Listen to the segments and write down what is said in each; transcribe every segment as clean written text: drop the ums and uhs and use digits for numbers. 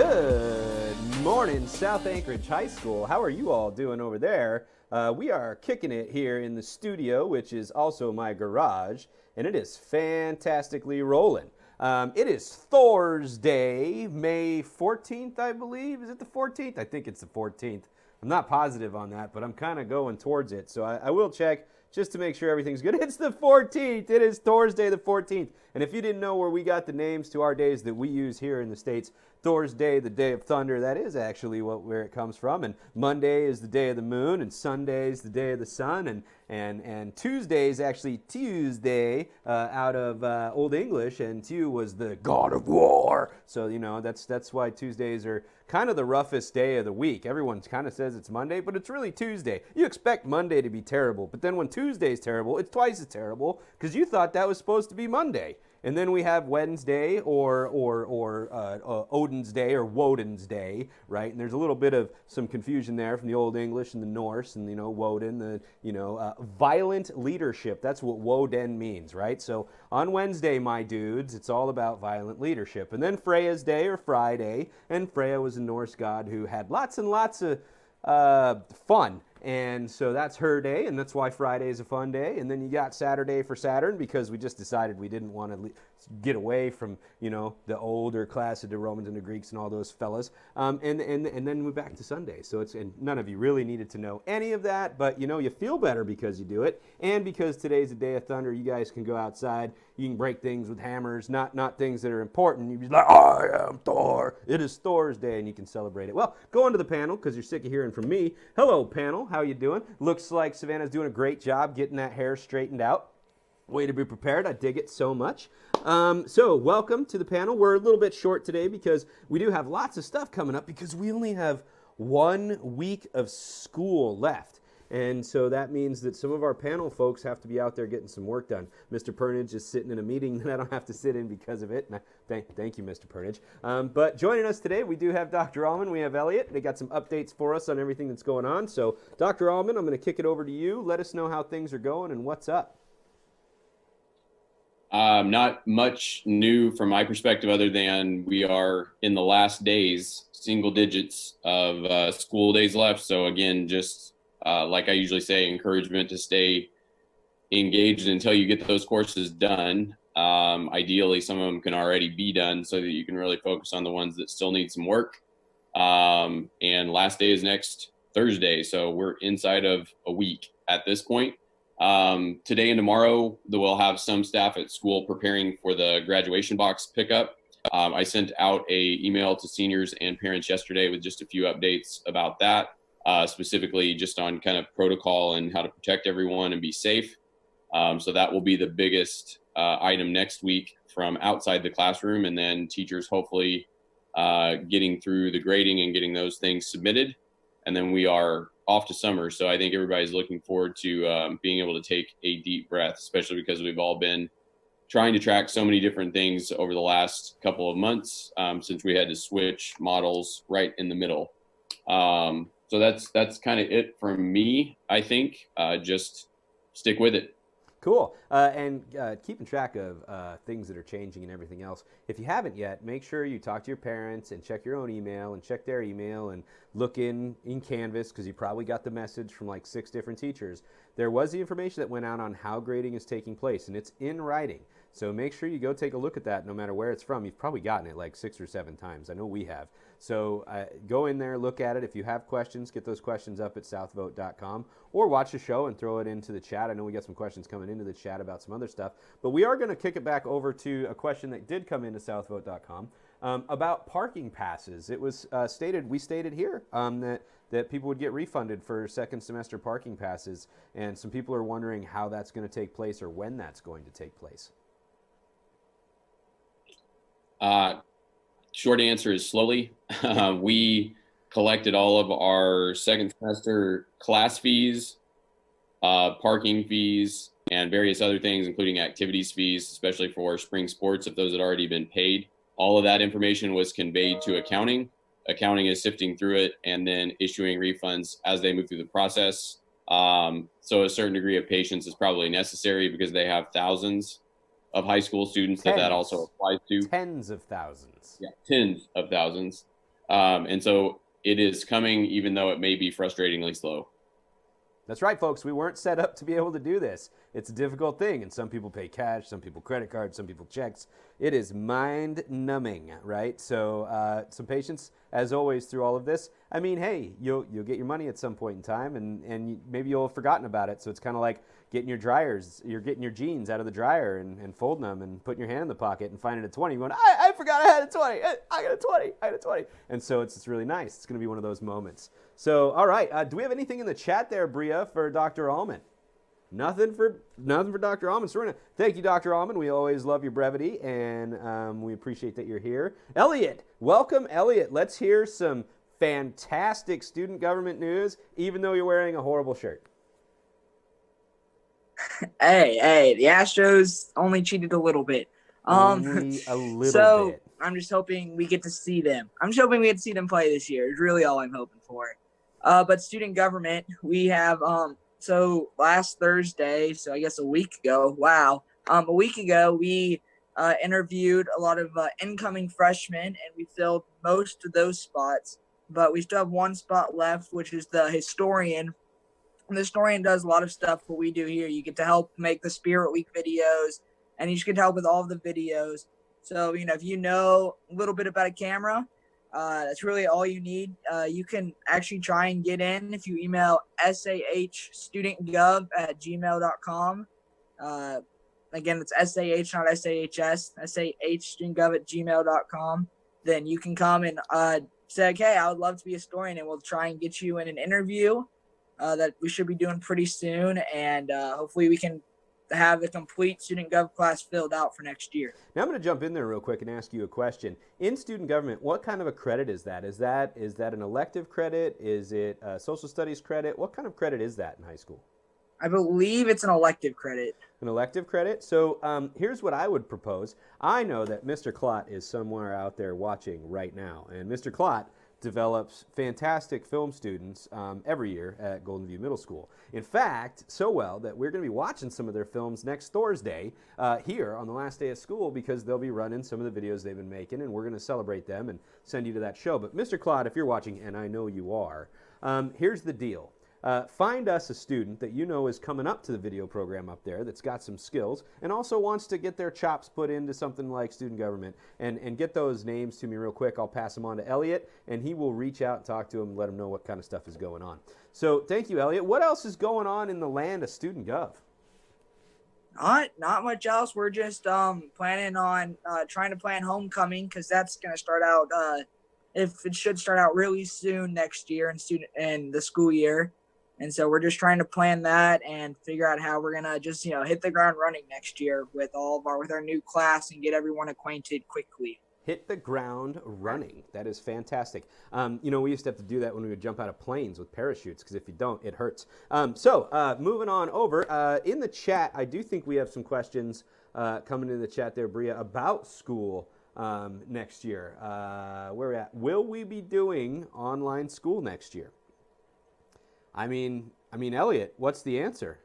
Good morning, South Anchorage High School. How are you all doing over there? We are kicking it here in the studio, which is also my garage, and it is fantastically rolling. It is Thursday, May 14th, I believe. Is it the 14th? I think it's the 14th. I'm not positive on that, but I'm kind of going towards it. So I will check just to make sure everything's good. It's the 14th. It is Thursday the 14th. And if you didn't know where we got the names to our days that we use here in the States, Thursday, the day of thunder, that is actually where it comes from. And Monday is the day of the moon, and Sunday is the day of the sun, and Tuesday is actually Tuesday out of Old English, and Tu was the god of war. So, you know, that's why Tuesdays are kind of the roughest day of the week. Everyone kind of says it's Monday, but it's really Tuesday. You expect Monday to be terrible, but then when Tuesday's terrible, it's twice as terrible because you thought that was supposed to be Monday. And then we have Wednesday or Odin's Day or Woden's Day, right? And there's a little bit of some confusion there from the Old English and the Norse and, Woden, violent leadership. That's what Woden means, right? So on Wednesday, my dudes, it's all about violent leadership. And then Freya's Day or Friday, and Freya was a Norse god who had lots and lots of fun. And so that's her day, and that's why Friday is a fun day. And then you got Saturday for Saturn because we just decided we didn't want to get away from, the older class of the Romans and the Greeks and all those fellas. And then we're back to Sunday. So and none of you really needed to know any of that, but you feel better because you do it. And because today's a day of thunder, you guys can go outside. You can break things with hammers, not things that are important. You be like, I am Thor. It is Thor's Day, and you can celebrate it. Well, go on to the panel because you're sick of hearing from me. Hello, panel. How you doing? Looks like Savannah's doing a great job getting that hair straightened out. Way to be prepared. I dig it so much. So welcome to the panel. We're a little bit short today because we do have lots of stuff coming up because we only have 1 week of school left. And so that means that some of our panel folks have to be out there getting some work done. Mr. Pernage is sitting in a meeting that I don't have to sit in because of it. And thank you, Mr. Pernage. But joining us today, we do have Dr. Allman. We have Elliot. They got some updates for us on everything that's going on. So, Dr. Allman, I'm going to kick it over to you. Let us know how things are going and what's up. Not much new from my perspective other than we are in the last days, single digits of school days left. So again, just like I usually say, encouragement to stay engaged until you get those courses done. Ideally, some of them can already be done so that you can really focus on the ones that still need some work. And last day is next Thursday. So we're inside of a week at this point. Today and tomorrow, we'll have some staff at school preparing for the graduation box pickup. I sent out an email to seniors and parents yesterday with just a few updates about that. Specifically just on kind of protocol and how to protect everyone and be safe. So that will be the biggest item next week from outside the classroom, and then teachers hopefully getting through the grading and getting those things submitted. And then we are off to summer. So I think everybody's looking forward to being able to take a deep breath, especially because we've all been trying to track so many different things over the last couple of months since we had to switch models right in the middle. So that's kind of it from me, I think. Just stick with it. Cool. And keeping track of things that are changing and everything else. If you haven't yet, make sure you talk to your parents and check your own email and check their email and look in Canvas because you probably got the message from like 6 different teachers. There was the information that went out on how grading is taking place, and it's in writing. So make sure you go take a look at that no matter where it's from. You've probably gotten it like 6 or 7 times. I know we have. So go in there, look at it. If you have questions, get those questions up at southvote.com or watch the show and throw it into the chat. I know we got some questions coming into the chat about some other stuff. But we are going to kick it back over to a question that did come into southvote.com about parking passes. It was we stated here that people would get refunded for second semester parking passes. And some people are wondering how that's going to take place or when that's going to take place. Short answer is slowly. We collected all of our second semester class fees, parking fees, and various other things, including activities fees, especially for spring sports, if those had already been paid. All of that information was conveyed to accounting. Accounting is sifting through it and then issuing refunds as they move through the process. So a certain degree of patience is probably necessary because they have thousands of high school students that also applies to. Tens of thousands. Yeah, tens of thousands. And so it is coming, even though it may be frustratingly slow. That's right, folks. We weren't set up to be able to do this. It's a difficult thing, and some people pay cash, some people credit cards, some people checks. It is mind-numbing, right? So some patience, as always, through all of this. I mean, hey, you'll get your money at some point in time, and maybe you'll have forgotten about it. So it's kind of like getting your dryers, you're getting your jeans out of the dryer and folding them and putting your hand in the pocket and finding a 20. Going, I forgot I had a 20. I got a 20. I had a 20. And so it's really nice. It's going to be one of those moments. So, all right. Do we have anything in the chat there, Bria, for Dr. Allman? Nothing for Dr. Allman. So we're gonna thank you, Dr. Allman. We always love your brevity, and we appreciate that you're here. Elliot, welcome, Elliot. Let's hear some fantastic student government news, even though you're wearing a horrible shirt. Hey, the Astros only cheated a little bit. Only a little so bit. I'm just hoping we get to see them. I'm just hoping we get to see them play this year. It's really all I'm hoping for. But student government, we have so last Thursday, so I guess a week ago. Wow, a week ago we interviewed a lot of incoming freshmen, and we filled most of those spots. But we still have one spot left, which is the historian. And the historian does a lot of stuff what we do here. You get to help make the Spirit Week videos, and you just get help with all of the videos. So, if you know a little bit about a camera, that's really all you need. You can actually try and get in if you email sahstudentgov@gmail.com. Again, it's SAH, not SAHS, sahstudentgov@gmail.com. Then you can come and say, okay, I would love to be a historian, and we'll try and get you in an interview that we should be doing pretty soon. And hopefully we can have the complete student gov class filled out for next year. Now I'm going to jump in there real quick and ask you a question. In student government, what kind of a credit is that? Is that an elective credit? Is it a social studies credit? What kind of credit is that in high school? I believe it's an elective credit. An elective credit? So here's what I would propose. I know that Mr. Klott is somewhere out there watching right now, and Mr. Klott develops fantastic film students every year at Golden View Middle School. In fact, so well that we're going to be watching some of their films next Thursday here on the last day of school, because they'll be running some of the videos they've been making, and we're going to celebrate them and send you to that show. But Mr. Klott, if you're watching, and I know you are, here's the deal. Find us a student that you know is coming up to the video program up there that's got some skills and also wants to get their chops put into something like student government, and get those names to me real quick. I'll pass them on to Elliot, and he will reach out and talk to them and let them know what kind of stuff is going on. So thank you, Elliot. What else is going on in the land of student gov? Not much else. We're just planning on trying to plan homecoming, because that's going to start out if it should start out really soon next year in the school year. And so we're just trying to plan that and figure out how we're gonna just hit the ground running next year with our new class and get everyone acquainted quickly. Hit the ground running. That is fantastic. We used to have to do that when we would jump out of planes with parachutes, because if you don't, it hurts. So moving on over, in the chat, I do think we have some questions coming in the chat there, Bria, about school next year. Where are we at? Will we be doing online school next year? I mean, Elliot, what's the answer?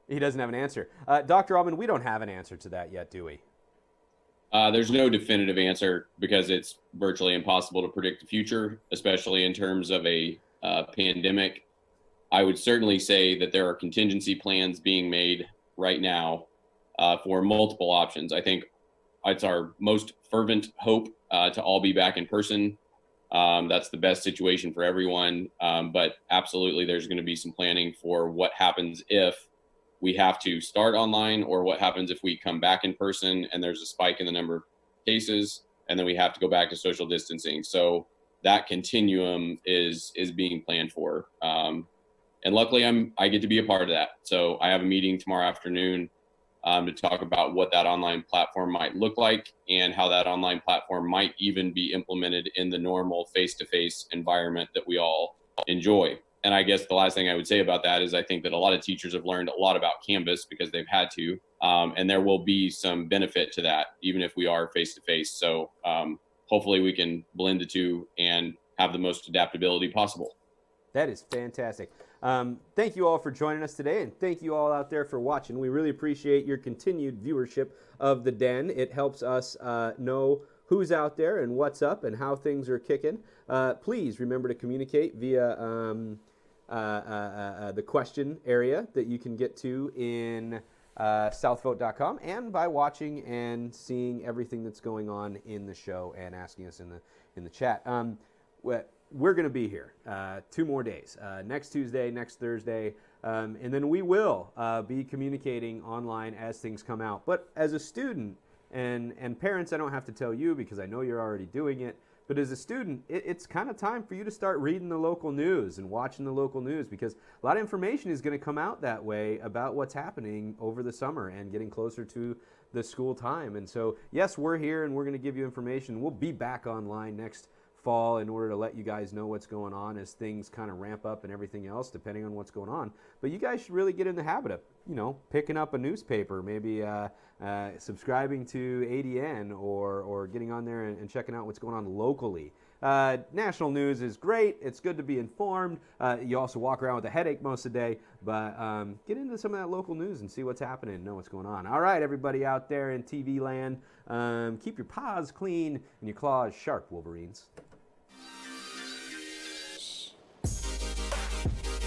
He doesn't have an answer. Dr. Allman, we don't have an answer to that yet, do we? There's no definitive answer, because it's virtually impossible to predict the future, especially in terms of a pandemic. I would certainly say that there are contingency plans being made right now for multiple options. I think it's our most fervent hope to all be back in person. That's the best situation for everyone. But absolutely, there's going to be some planning for what happens if we have to start online, or what happens if we come back in person and there's a spike in the number of cases, and then we have to go back to social distancing. So that continuum is being planned for. And luckily, I get to be a part of that. So I have a meeting tomorrow afternoon to talk about what that online platform might look like, and how that online platform might even be implemented in the normal face-to-face environment that we all enjoy. And I guess the last thing I would say about that is I think that a lot of teachers have learned a lot about Canvas because they've had to, and there will be some benefit to that, even if we are face-to-face. So hopefully we can blend the two and have the most adaptability possible. That is fantastic. Thank you all for joining us today, and thank you all out there for watching. We really appreciate your continued viewership of The Den. It helps us know who's out there and what's up and how things are kicking. Please remember to communicate via the question area that you can get to in southvote.com and by watching and seeing everything that's going on in the show and asking us in the chat. We're going to be here 2 more days, next Tuesday, next Thursday, and then we will be communicating online as things come out. But as a student and parents, I don't have to tell you because I know you're already doing it, but as a student, it's kind of time for you to start reading the local news and watching the local news, because a lot of information is going to come out that way about what's happening over the summer and getting closer to the school time. And so, yes, we're here and we're going to give you information. We'll be back online next fall in order to let you guys know what's going on as things kind of ramp up and everything else, depending on what's going on. But you guys should really get in the habit of, picking up a newspaper, maybe subscribing to ADN or getting on there and checking out what's going on locally. National news is great. It's good to be informed. You also walk around with a headache most of the day, but get into some of that local news and see what's happening and know what's going on. All right, everybody out there in TV land, keep your paws clean and your claws sharp, Wolverines.